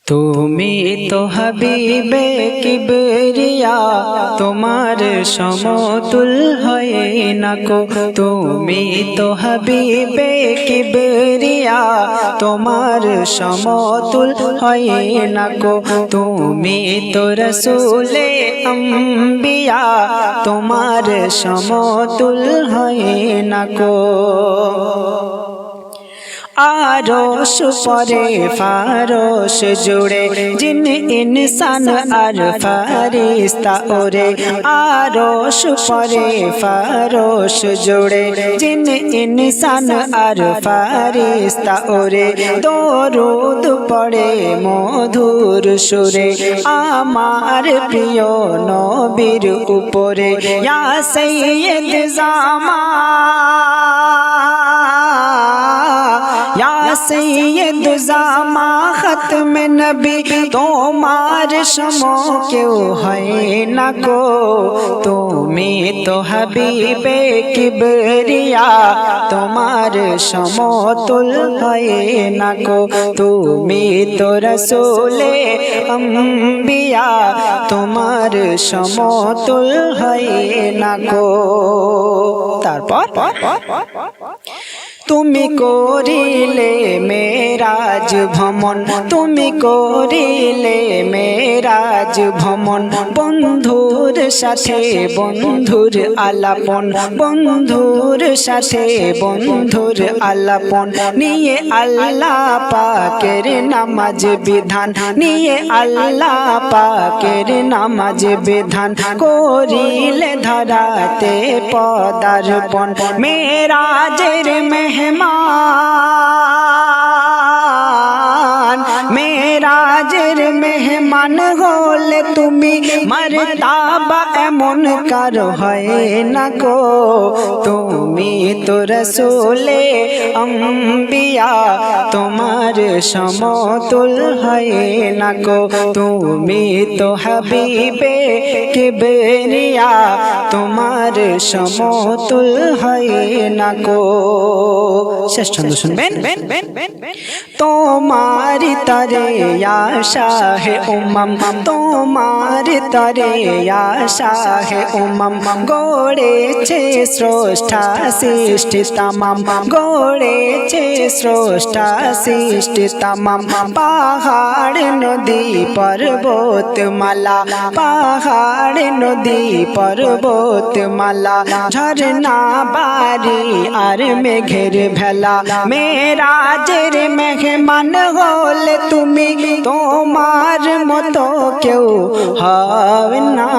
তুমি তো হাবিবে কিবরিয়া, তোমার সমতুল হয় না কো। তুমি তো হাবিবে কিবরিয়া, তোমার সমতুল হয় না কো। তুমি তো রসুলে আম্বিয়া, তোমার সমতুল হয় না কো। আরশ পরে ফারশ জুড়ে জিন ইনসান আর ফারিস্তা ওরে। আরশ পরে ফারশ জুড়ে জিন ইনসান আর ফারিস্তা ওরে। দরুদ পড়ে মধুর সুরে আমার প্রিয় নবীর উপরে। ইয়া সৈয়দ সৈয়দ জামা খতম নবী, তোমার সম কেউ হয় না কো। তুমি তো হাবিবে কিবরিয়া, তোমার সমতুল হয় না কো। তুমি তো রসুলে আম্বিয়া, তোমার সমতুল হয় না কো। তারপর তুমি করিলে মেরাজ ভ্রমণ, তুমি করিলে মেরাজ ভ্রমণ। বন্ধুর সাথে বন্ধুর আলাপন, বন্ধুর সাথে বন্ধুর আলাপন। নিয়ে আল্লাহ পাকের নামাজ বিধান, নিয়ে আল্লাহ পাকের নামাজ বিধান। করিলে ধরাতে পদার্পণ, মেরাজের মেহমান, মেরাজের মেহমান হলে তুমি মর্তাবা এমন কার হয় না কো। তুমি তো রসুলে আম্বিয়া, তোমার সমতুল হয় না কো। তুমি তো হাবিবে কিবরিয়া, তোমার সমতুল হয় না কো। শেষ ছন্দ শুনবেন। তোমারি তরে আশা হে উম্মম, তোমারি তরে আশা হে উম্মম। গড়েছে স্রষ্টা সৃষ্টি তামাম, গড়েছে স্রষ্টা সৃষ্টি তামাম। পাহাড় নদী পর্বত মালা, পাহাড় নদী পর্বত মালা। ঝরনা বাড়ি আর মেঘের ভেলা, মেরাজের মেহমান হলে তুমি তোমার মতো কেউ হবে না।